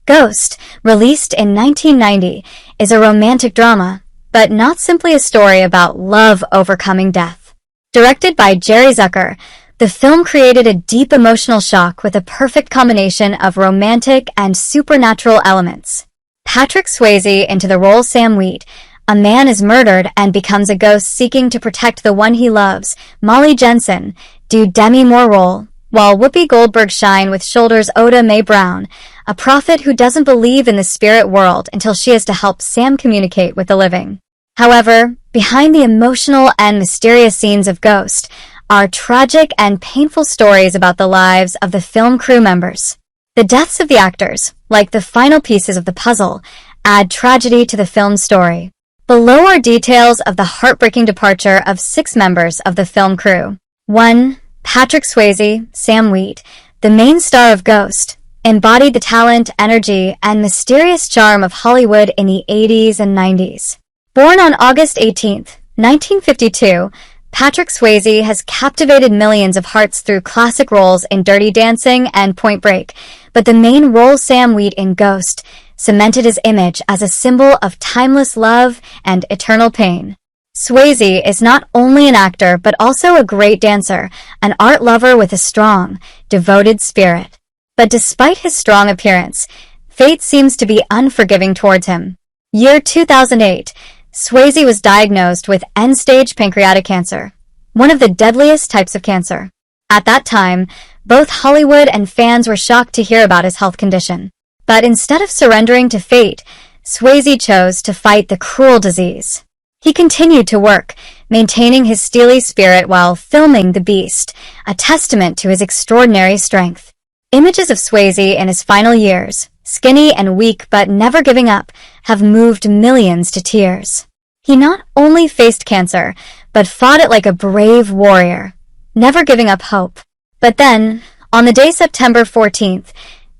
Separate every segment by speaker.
Speaker 1: Ghost, released in 1990, is a romantic drama, but not simply a story about love overcoming death. Directed by Jerry Zucker, the film created a deep emotional shock with a perfect combination of romantic and supernatural elements. Patrick Swayze into the role Sam Wheat, a man is murdered and becomes a ghost seeking to protect the one he loves. Molly Jensen, do Demi Moore role, while Whoopi Goldberg shine with shoulders Oda Mae Brown, a prophet who doesn't believe in the spirit world until she has to help Sam communicate with the living. However, behind the emotional and mysterious scenes of Ghost are tragic and painful stories about the lives of the film crew members. The deaths of the actors, like the final pieces of the puzzle, add tragedy to the film's story. Below are details of the heartbreaking departure of 6 members of the film crew. 1. Patrick Swayze, Sam Wheat, the main star of Ghost, embodied the talent, energy, and mysterious charm of Hollywood in the 80s and 90s. Born on August 18, 1952, Patrick Swayze has captivated millions of hearts through classic roles in Dirty Dancing and Point Break, but the main role, Sam Wheat in Ghost, cemented his image as a symbol of timeless love and eternal pain. Swayze is not only an actor but also a great dancer, an art lover with a strong, devoted spirit. But despite his strong appearance, fate seems to be unforgiving towards him. Year 2008, Swayze was diagnosed with end-stage pancreatic cancer, one of the deadliest types of cancer. At that time, both Hollywood and fans were shocked to hear about his health condition. But instead of surrendering to fate, Swayze chose to fight the cruel disease. He continued to work, maintaining his steely spirit while filming The Beast, a testament to his extraordinary strength. Images of Swayze in his final years, skinny and weak but never giving up, have moved millions to tears. He not only faced cancer, but fought it like a brave warrior, never giving up hope. But then, on the day September 14th,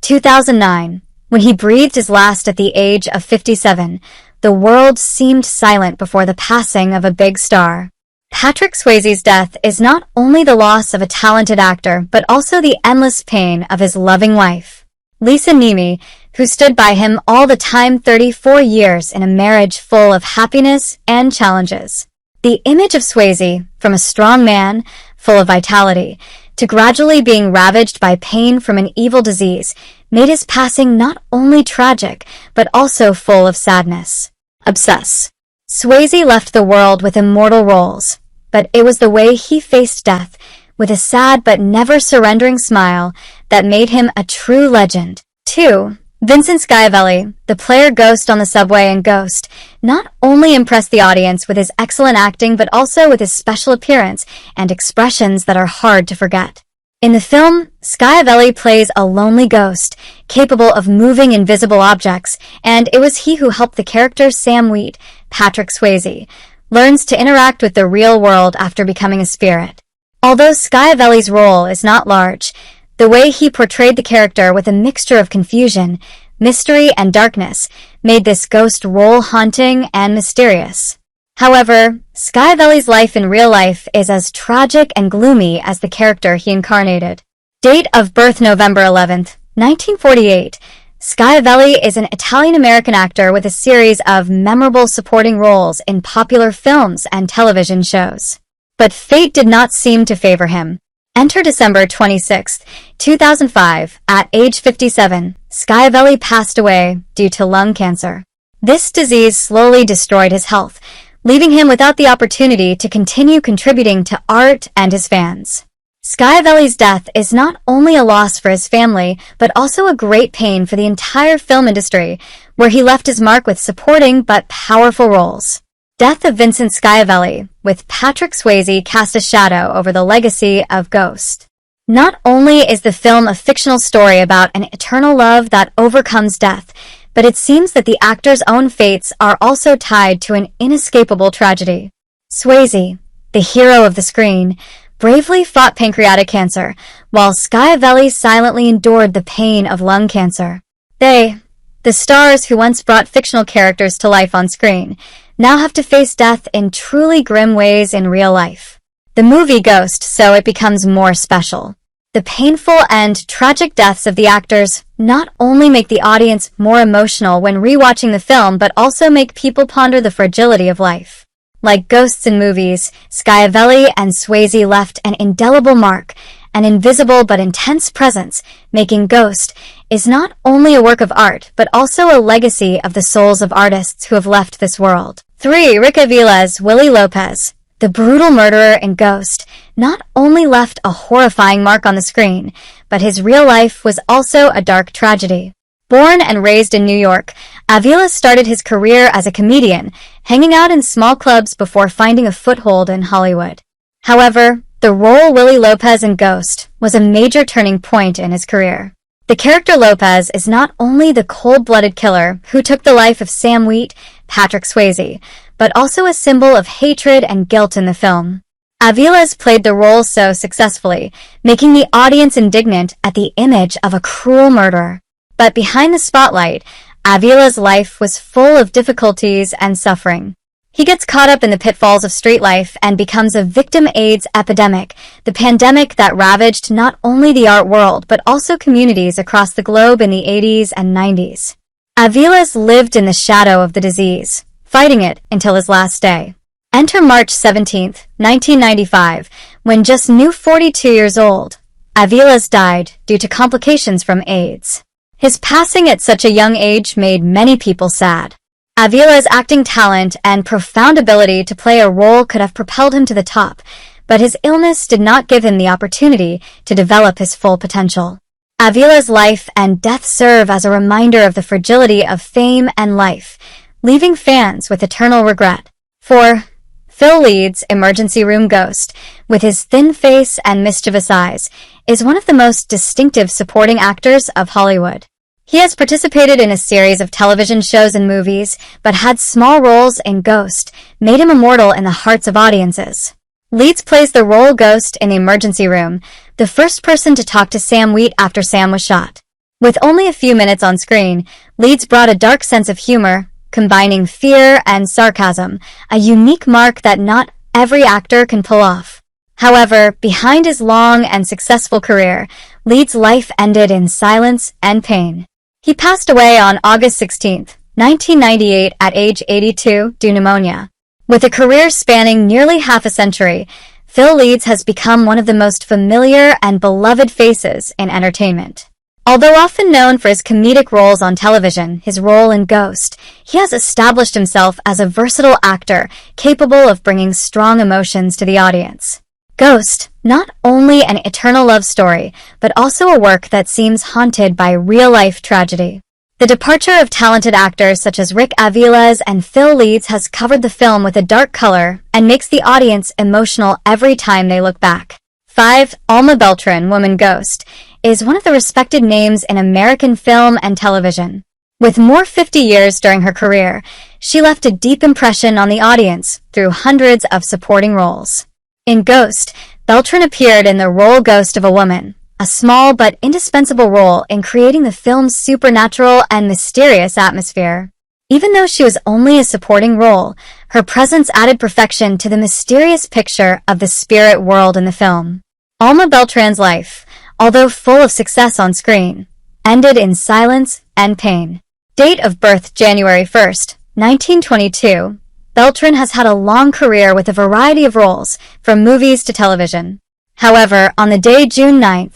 Speaker 1: 2009, when he breathed his last at the age of 57, the world seemed silent before the passing of a big star. Patrick Swayze's death is not only the loss of a talented actor, but also the endless pain of his loving wife, Lisa Nemi, who stood by him all the time, 34 years in a marriage full of happiness and challenges. The image of Swayze, from a strong man, full of vitality, to gradually being ravaged by pain from an evil disease, made his passing not only tragic, but also full of sadness. Obsess. Swayze left the world with immortal roles, but it was the way he faced death, with a sad but never surrendering smile, that made him a true legend. 2. Vincent Schiavelli, the player Ghost on the subway in Ghost, not only impressed the audience with his excellent acting but also with his special appearance and expressions that are hard to forget. In the film, Schiavelli plays a lonely ghost, capable of moving invisible objects, and it was he who helped the character Sam Wheat, Patrick Swayze, learns to interact with the real world after becoming a spirit. Although Schiavelli's role is not large, the way he portrayed the character with a mixture of confusion, mystery, and darkness made this ghost role haunting and mysterious. However, Schiavelli's life in real life is as tragic and gloomy as the character he incarnated. Date of birth November 11th, 1948. Schiavelli is an Italian-American actor with a series of memorable supporting roles in popular films and television shows. But fate did not seem to favor him. Enter December 26, 2005. At age 57, Schiavelli passed away due to lung cancer. This disease slowly destroyed his health, leaving him without the opportunity to continue contributing to art and his fans. Schiavelli's death is not only a loss for his family, but also a great pain for the entire film industry, where he left his mark with supporting but powerful roles. Death of Vincent Schiavelli, with Patrick Swayze, cast a shadow over the legacy of Ghost. Not only is the film a fictional story about an eternal love that overcomes death, but it seems that the actor's own fates are also tied to an inescapable tragedy. Swayze, the hero of the screen, bravely fought pancreatic cancer, while Schiavelli silently endured the pain of lung cancer. They, the stars who once brought fictional characters to life on screen, now have to face death in truly grim ways in real life. The movie Ghost, so it becomes more special. The painful and tragic deaths of the actors not only make the audience more emotional when rewatching the film, but also make people ponder the fragility of life. Like ghosts in movies, Schiavelli and Swayze left an indelible mark, an invisible but intense presence, making Ghost is not only a work of art, but also a legacy of the souls of artists who have left this world. 3. Rick Aviles, Willie Lopez. The brutal murderer in Ghost not only left a horrifying mark on the screen, but his real life was also a dark tragedy. Born and raised in New York, Aviles started his career as a comedian, hanging out in small clubs before finding a foothold in Hollywood. However, the role Willie Lopez in Ghost was a major turning point in his career. The character Lopez is not only the cold-blooded killer who took the life of Sam Wheat, Patrick Swayze, but also a symbol of hatred and guilt in the film. Aviles played the role so successfully, making the audience indignant at the image of a cruel murderer. But behind the spotlight, Aviles' life was full of difficulties and suffering. He gets caught up in the pitfalls of street life and becomes a victim AIDS epidemic, the pandemic that ravaged not only the art world but also communities across the globe in the 80s and 90s. Aviles lived in the shadow of the disease, fighting it until his last day. Enter March 17, 1995, when just 42 years old, Aviles died due to complications from AIDS. His passing at such a young age made many people sad. Aviles' acting talent and profound ability to play a role could have propelled him to the top, but his illness did not give him the opportunity to develop his full potential. Aviles' life and death serve as a reminder of the fragility of fame and life, leaving fans with eternal regret. 4. Phil Leeds, Emergency Room Ghost, with his thin face and mischievous eyes, is one of the most distinctive supporting actors of Hollywood. He has participated in a series of television shows and movies, but had small roles in Ghost, made him immortal in the hearts of audiences. Leeds plays the role Ghost in the emergency room, the first person to talk to Sam Wheat after Sam was shot. With only a few minutes on screen, Leeds brought a dark sense of humor, combining fear and sarcasm, a unique mark that not every actor can pull off. However, behind his long and successful career, Leeds' life ended in silence and pain. He passed away on August 16, 1998 at age 82 due to pneumonia. With a career spanning nearly half a century, Phil Leeds has become one of the most familiar and beloved faces in entertainment. Although often known for his comedic roles on television, his role in Ghost, he has established himself as a versatile actor capable of bringing strong emotions to the audience. Ghost, not only an eternal love story, but also a work that seems haunted by real-life tragedy. The departure of talented actors such as Rick Aviles and Phil Leeds has covered the film with a dark color and makes the audience emotional every time they look back. 5. Alma Beltran, Woman Ghost, is one of the respected names in American film and television. With more 50 years during her career, she left a deep impression on the audience through hundreds of supporting roles. In Ghost, Beltran appeared in the role Ghost of a Woman, a small but indispensable role in creating the film's supernatural and mysterious atmosphere. Even though she was only a supporting role, her presence added perfection to the mysterious picture of the spirit world in the film. Alma Beltran's life, although full of success on screen, ended in silence and pain. Date of birth January 1st, 1922. Beltran has had a long career with a variety of roles, from movies to television. However, on the day June 9,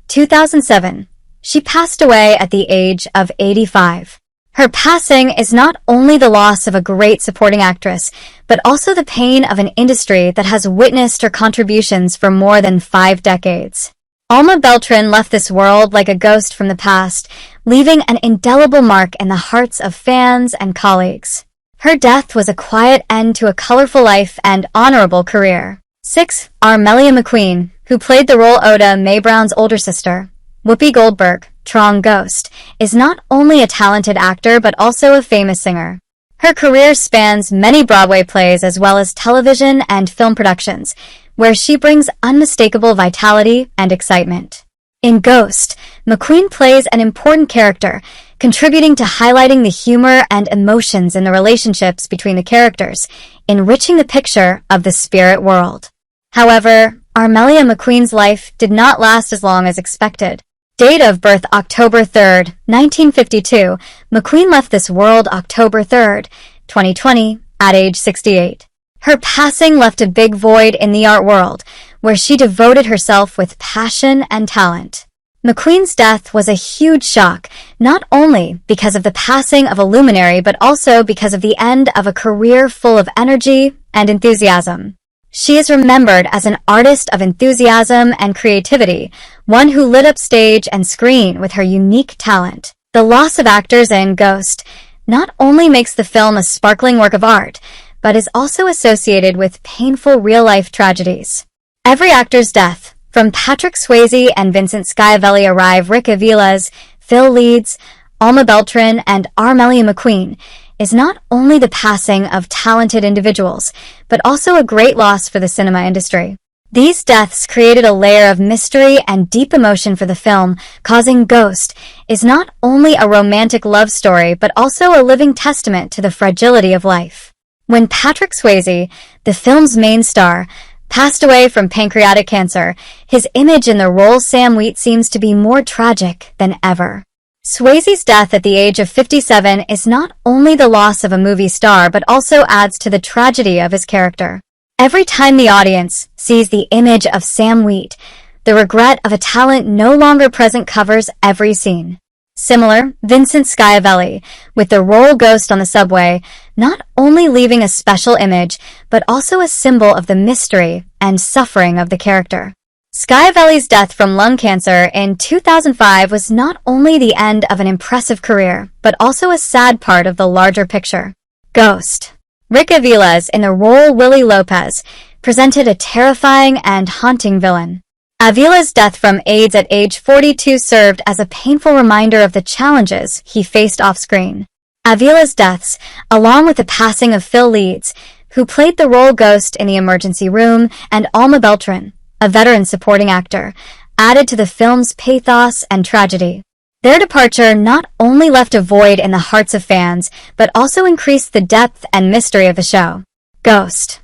Speaker 1: 2007, she passed away at the age of 85. Her passing is not only the loss of a great supporting actress, but also the pain of an industry that has witnessed her contributions for more than 5 decades. Alma Beltran left this world like a ghost from the past, leaving an indelible mark in the hearts of fans and colleagues. Her death was a quiet end to a colorful life and honorable career. 6. Armelia McQueen, who played the role Oda Mae Brown's older sister. Whoopi Goldberg, Trong Ghost, is not only a talented actor but also a famous singer. Her career spans many Broadway plays as well as television and film productions, where she brings unmistakable vitality and excitement. In Ghost, McQueen plays an important character, contributing to highlighting the humor and emotions in the relationships between the characters, enriching the picture of the spirit world. However, Armelia McQueen's life did not last as long as expected. Date of birth October 3, 1952. McQueen left this world October 3, 2020, at age 68. Her passing left a big void in the art world, where she devoted herself with passion and talent. McQueen's death was a huge shock, not only because of the passing of a luminary, but also because of the end of a career full of energy and enthusiasm. She is remembered as an artist of enthusiasm and creativity, one who lit up stage and screen with her unique talent. The loss of actors in Ghost not only makes the film a sparkling work of art, but is also associated with painful real-life tragedies. Every actor's death, from Patrick Swayze and Vincent Schiavelli arrive Rick Aviles, Phil Leeds, Alma Beltran, and Armelia McQueen, is not only the passing of talented individuals, but also a great loss for the cinema industry. These deaths created a layer of mystery and deep emotion for the film, causing Ghost is not only a romantic love story, but also a living testament to the fragility of life. When Patrick Swayze, the film's main star, passed away from pancreatic cancer, his image in the role Sam Wheat seems to be more tragic than ever. Swayze's death at the age of 57 is not only the loss of a movie star, but also adds to the tragedy of his character. Every time the audience sees the image of Sam Wheat, the regret of a talent no longer present covers every scene. Similar, Vincent Schiavelli, with the role Ghost on the subway, not only leaving a special image, but also a symbol of the mystery and suffering of the character. Schiavelli's death from lung cancer in 2005 was not only the end of an impressive career, but also a sad part of the larger picture. Ghost. Rick Aviles, in the role Willie Lopez, presented a terrifying and haunting villain. Aviles' death from AIDS at age 42 served as a painful reminder of the challenges he faced off-screen. Aviles' deaths, along with the passing of Phil Leeds, who played the role Ghost in the emergency room, and Alma Beltran, a veteran supporting actor, added to the film's pathos and tragedy. Their departure not only left a void in the hearts of fans, but also increased the depth and mystery of the show. Ghost.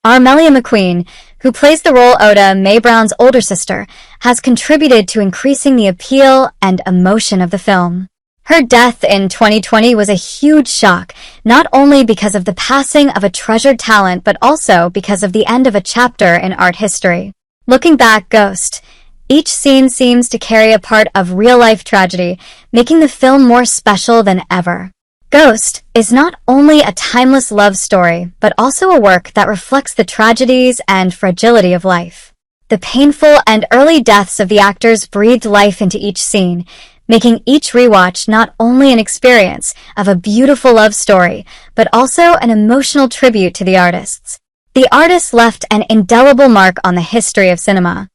Speaker 1: Armelia McQueen, who plays the role Oda Mae Brown's older sister, has contributed to increasing the appeal and emotion of the film. Her death in 2020 was a huge shock, not only because of the passing of a treasured talent, but also because of the end of a chapter in art history. Looking back, Ghost. Each scene seems to carry a part of real-life tragedy, making the film more special than ever. Ghost is not only a timeless love story, but also a work that reflects the tragedies and fragility of life. The painful and early deaths of the actors breathed life into each scene, making each rewatch not only an experience of a beautiful love story, but also an emotional tribute to the artists. The artists left an indelible mark on the history of cinema.